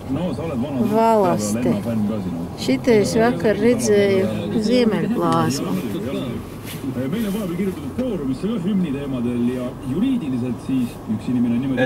Valaste. Šitā es vakar redzēju ziemeļplāsmu. Meile vahepeal kirjutatud foorumisse ka hümni teemadel ja juriidiliselt siis üks inimene niimoodi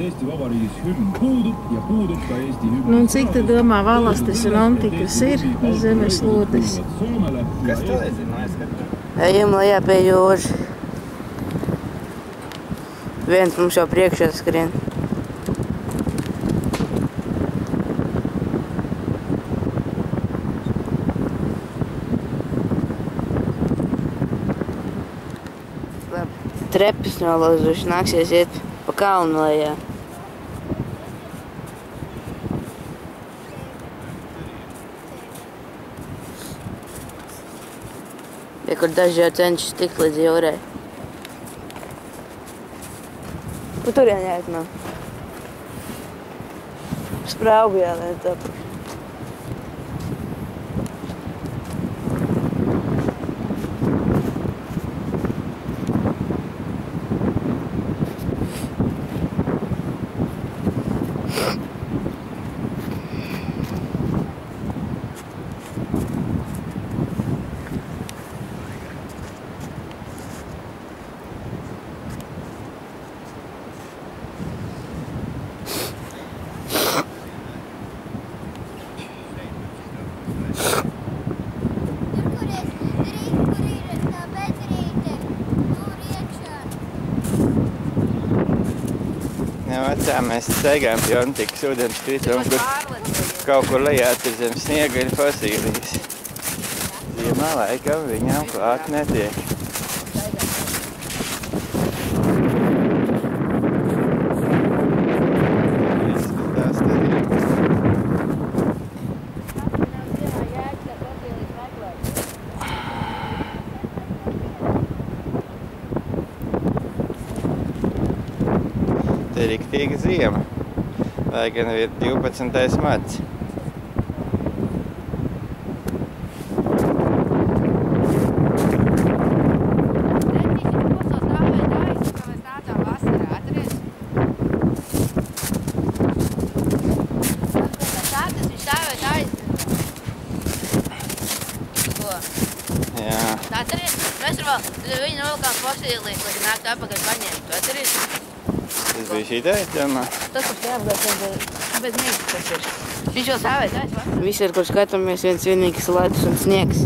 Eesti Vabariigis hümn puudub ja puudub ka Eesti hümn. Nu, un cik tu domā Valastes un Antikas ir zemeslodes? Kas to nezinu? Ejam lejā pie jūras. Viens mums jau priekšā skrien. Trepes nolauzuši, nāksies iet pa kalnu lejā. Ja kur daži jau cenšas tikt līdz jūrai. Kur turien jāiet nav? Spraugu jāliet apakš. Vecā mēs staigājam pie Antikas ūdens krituma, kur kaut kur lejā tur zem sniega ir fosīlijas. Ziemā laikam viņām klāt netiek. Ir riktīga ziema, lai gan ir 12. marts. Jā. Atceries? Mēs vēl viņu novilkām fosīlijas, lai nāktu apakaļ paņemt. Tu atceries? Tas bija šitā, domā? Tas, kurš neapgādās, bet nīgs tas ir. Viņš jau stāvēja tāds vārds. Visur, kur skatāmies, viens vienīgs ledus un sniegs.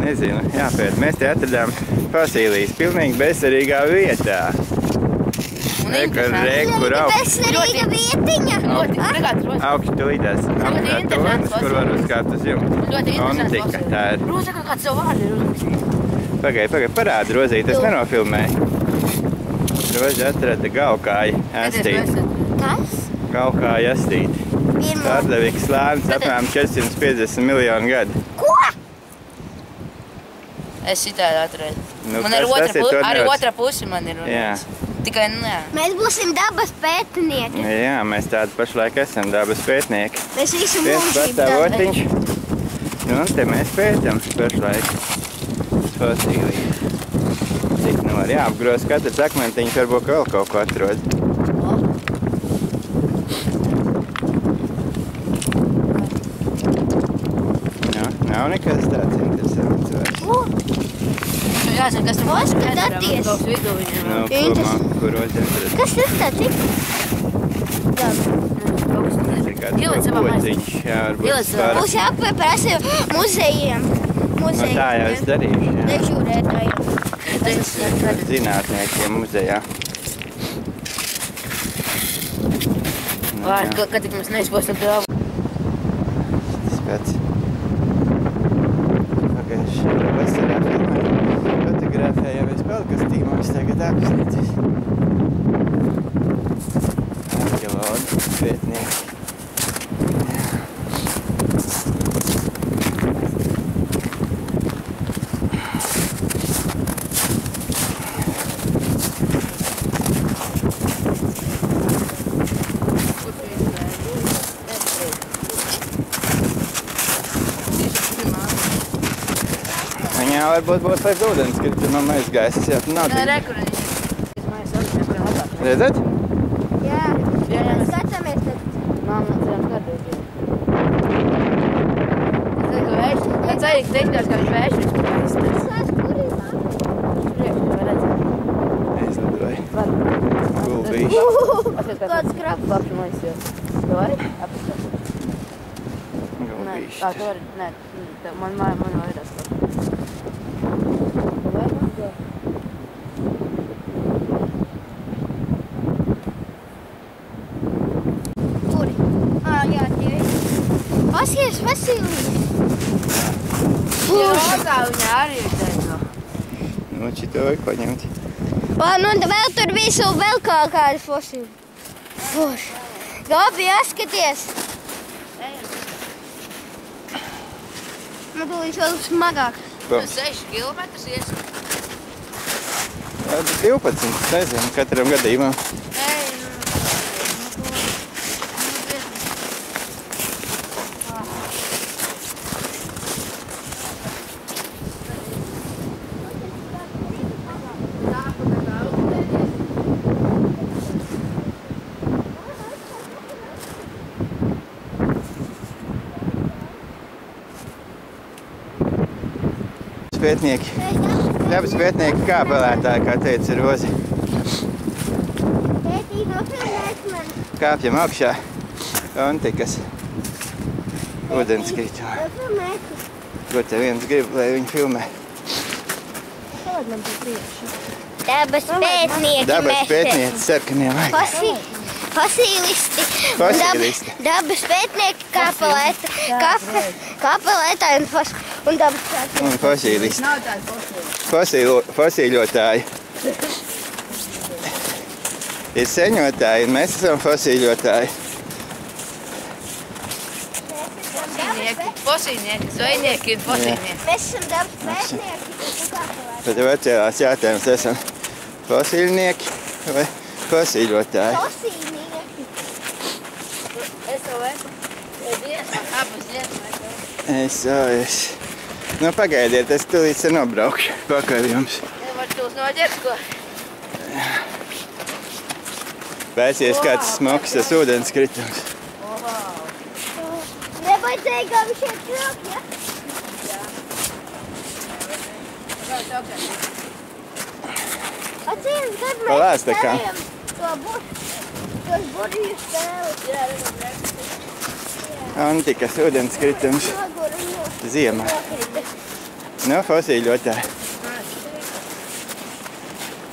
Nezinu, jāpēt. Mēs te atradām fosīlijas pilnīgi bezcerīgā vietā. Kur bezcerīga vietiņa. Augstu tulītās apkārtonis, kur var uzkāpt uz jumta. Antika tā ir. Roza, kā kāds savu vārdu ir uzrakstījis. Pagaid, parādi, Rozīt, es nenofilmēju. Roza atrada gaukāju astīti. Kas? Gaukāju astīti. Pārdevīgs slānis apmēram 450 miljonu gadu. Ko? Es šitādi atradu. Nu, Man ir arī otra pusi man ir. Jā. Tikai, jā. Mēs būsim dabas pētnieki. Jā, mēs tādi pašlaik esam dabas pētnieki. Mēs visu Viens mūžību pastāvotiņš. Nu, un te mēs pētam pašlaik fosīlijas. Cik nu var jāapgroz katrs akmentiņš, varbūt vēl kaut ko atrod. Nav nekas tāds interesants vairs. Jāzina, kas tur Kas skaties? Nu, kur atrast? Kas tas tāds ir? Ir kāds pociņš, jā, varbūt spara. Būs jāpaprasa muzejiem. Nu, tā jau es darīšu, jā. Dežūrētājiem. Zinātniekiem muzejā. Kad tik mēs neizpostam dāvu. Tas pēc. Pagājuši vasarā fotografējamies pelkastīmos, tagad apsniedzis. Arheologi, pētnieki. varbūt būs pēc ūdenskritumam aizgājis. Jā, nav Nē, tik. rekurēji. Mēs aizsiem pie labāk. Redzat? Jā, Jā, mēs mēs skatāmies tad. Māma atcerām kādreiz. Es ceru, ka teikās, ka viņš vērš viņš Es redzu, kur ir priekš, vai redzēt. Aizlidoja. Gulbīši. kāds krabs. Papšamais jau. Tu vari? Apskatīt. Nē, Gulbīši. tu vari, nē, man vairās kaut. Tu vari? Jā. Kuri? Jā, tie ir. Paskies, Vasilija. Jā, kā viņa arī ir teica. Nu, šito vajag paņemt. Nu, vēl tur visu, vēl kādi fosili. Forši. Gabi, jāskaties. Man tūlīt vēl smagāk. Tu 6 kilometrus ies. 12, nezinu, katram gadījumam. Ej, Pētnieki. Dabas pētnieki kāpelētāji, kā teica Rozi. Tētī, nofilmēs mani. Kāpjam augšā. Antikas. Ūdenskritumā. Nofilmēs. Ko te viens grib, lai viņi filmē? Dabas pētnieki Dabas mēs te. pētnieci sarkaniem vajag. Fosilisti. Fosilisti. Dabas pētnieki kāpelētāji un dabas pētnieki. Un fosilisti. nav tāda fosila. Fosīļotāji. Ir seņotāji, un mēs esam fosīļotāji. Fosīnieki, zvejnieki ir fosīnieki. Mēs esam dabas pētnieki un kāpelētāji. Tad vecajās jātājums esam fosīļnieki vai fosīļotāji. Fosīnieki. SOS. Abas lietas. Es. Nu, pagaidiet, es tūlīt se nobraukšu pakaļ jums. Nevar tūs noģert, ko? Pēcies kāds smoks tas ūdenskritums. Nevajadzēja gabi šeit krāk, ja? Atceries, kad mēs Palāst tā kā. spēlējam tos burvju spēles. Antikas ūdenskritums ziemā. Nu, fosīļotāji.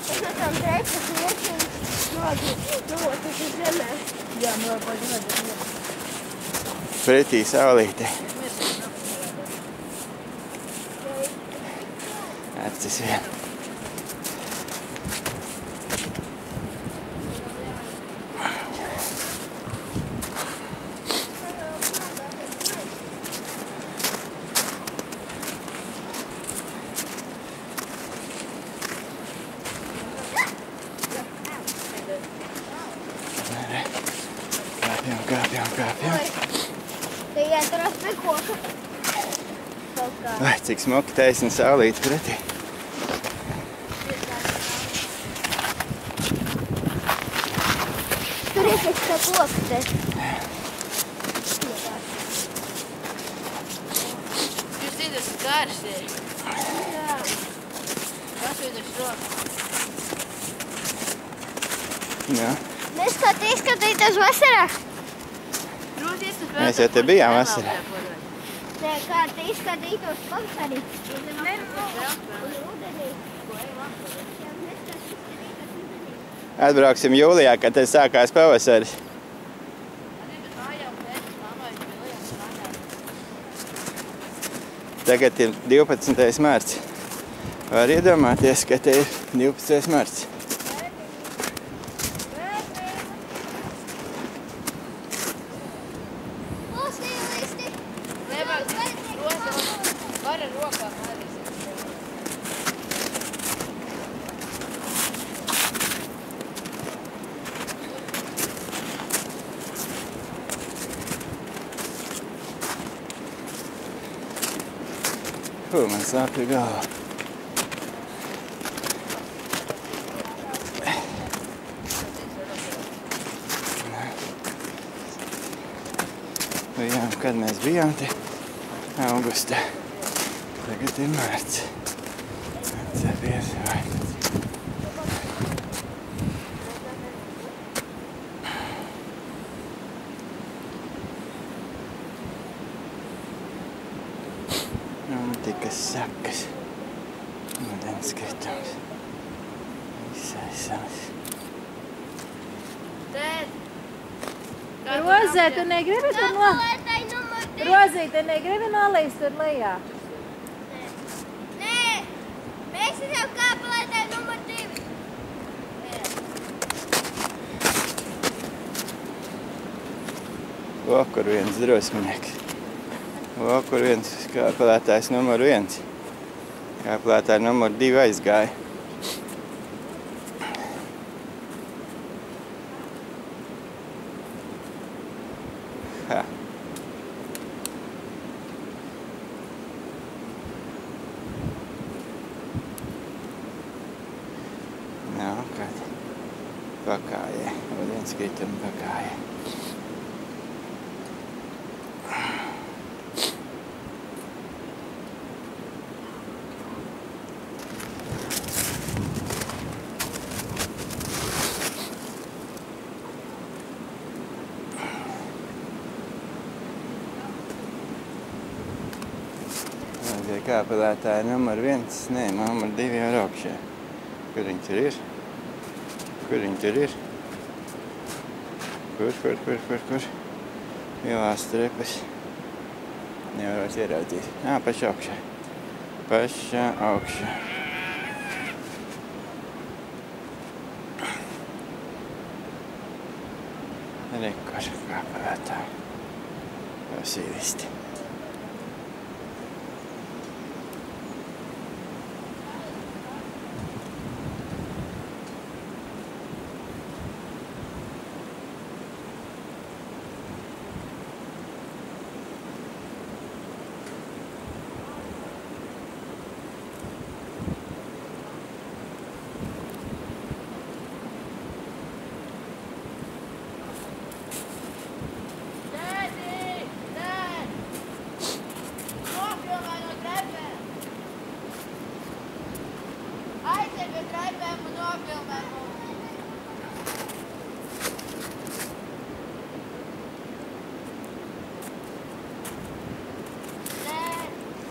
Es esam treipas liecības notis uz zemē. Jā, nopaļ. Pretī saulītei. Acis vien. Kāpjam. Te jāturās pie koka. Kaut kā. Vai, cik smoki taisni saulīti pretī. Tur iesies tā koka te. Jūs zināt, garš ir. Jā. Kas ir šroka? Jā. Mēs kā te izskatītos vasarā. Mēs jau te bijām vasarā. Nē, kā te izskatītos pavasarī. Atbrauksim jūlijā, kad te sākās pavasaris. Tagad ir 12. marts. Var iedomāties, ka te ir 12. marts. Var ar rokām arī. Man sāpja galva. bijām, kad mēs bijām te augustā. Tagad ir mārts. Atceries vai. Un tikas sakas. Ūdens kritums. Visai savs. Rozē, tu negribi tur Rozī, tu negribi nolīst tur lejā? Nē, mēs esam kāpelētāji numur 2. O, kur viens drosminieks. O, kur viens kāpelētājs numur 1. Kāpelētāji numur 2 aizgāja. Ha. Nav kādi pakājē, ūdens kritumi pakājē. Kāpelētāji numur 1, nē, numur 2 jau ir augšā. Kur viņi tur ir? Kur viņi tur ir? Kur? Ielās trepas. Nevaros ieraudzīt. Pašā augšā. Pašā augšā. Rekur kāpelētāji. Pasīvisti.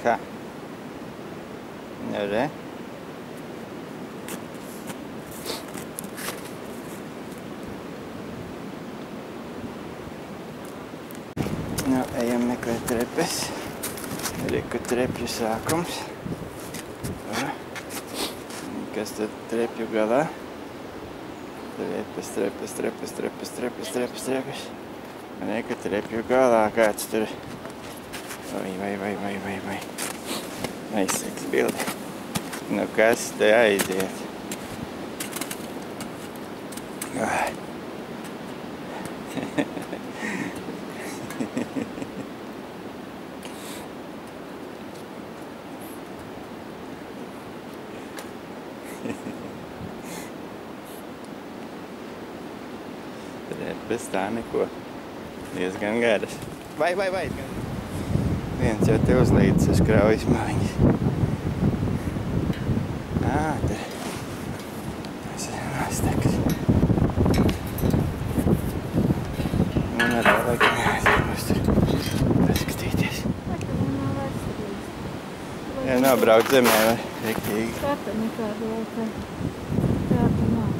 Kā? Re? Nu, ejam meklēt trepes. Reku trepju sākums. Kas tad trepju galā? Trepes. Reku trepju galā. Kāds tur? Vai. Aizsaks bildi. Nu, kas te aiziet? Trepes tā neko. Diezgan garas. Vai. Viens jau te uzlīdis uz kraujas maliņas. Tur. Tas ir nostaks. Un arī laikam jāizjūs tur paskatīties. Ja nobraukt zemē, vai riktīgi. Karta nekāda laikam. Karta nav.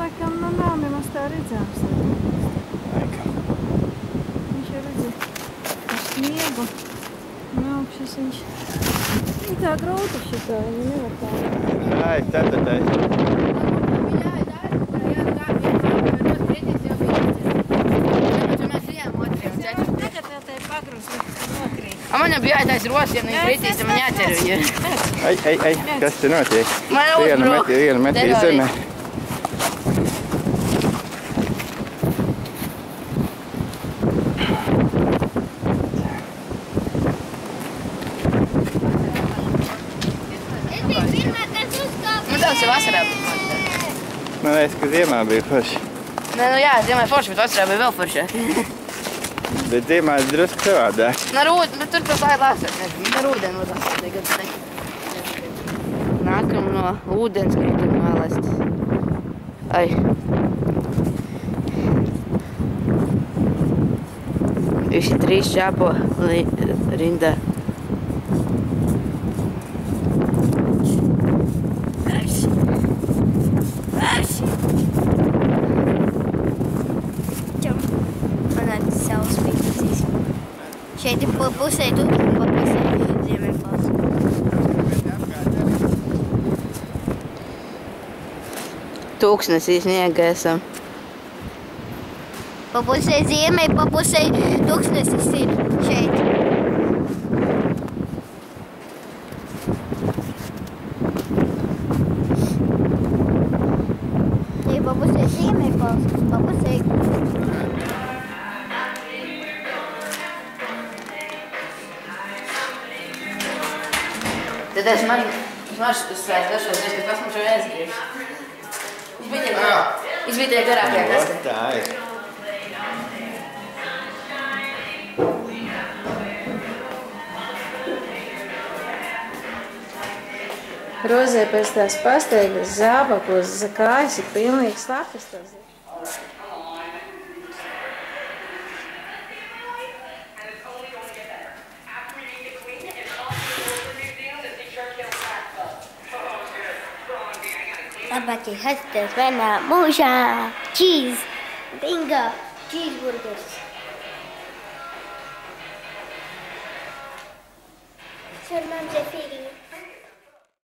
Laikam nav nemaz tā redzams. Laikam. Viņš jau redzēja sniegu. Augšas viņš. Ir tā grūti šitā, viņa nevar tā. Ai, tātad. Man jau bija jāitais rosiem, viņa kritīs, man jācer viņu. Ai, kas te notiek? Man uzbruk. Vienu metī zemē. Man tās ir vasarā. Nu, liekas, ka ziemā bija forši. Nē, nu jā, ziemā forši, bet vasarā bija vēl foršāk. Bet ziemā drusku savādāk. Bet tur tas lai lāsot, nezinu, ar ūdeni lāsot, tagad teikt. Nākam no ūdens, ka tur vēlēst. Ai. Visi 3 čāpo rindā. Šeit ir pa pusē tur, pa pusē Ziemeļpils. Tūkstnesī sniega esam. Pa pusē Ziemē, pa pusē Tūkstnesis ir šeit. Ja pa pusē Ziemeļpils, pa pusē... Tad es maršu tas dažos reiz, kad kas mums jau aizgriež. Viņš bija tie garākajā kastē. Tā ir. Rozē pēc tās pasteigas zābakos kājas ir pilnīgi slakas tās. Labāk ir hasties vienā mūžā. Cheese. Bingo. Cheeseburgers. Sur man Zefīri.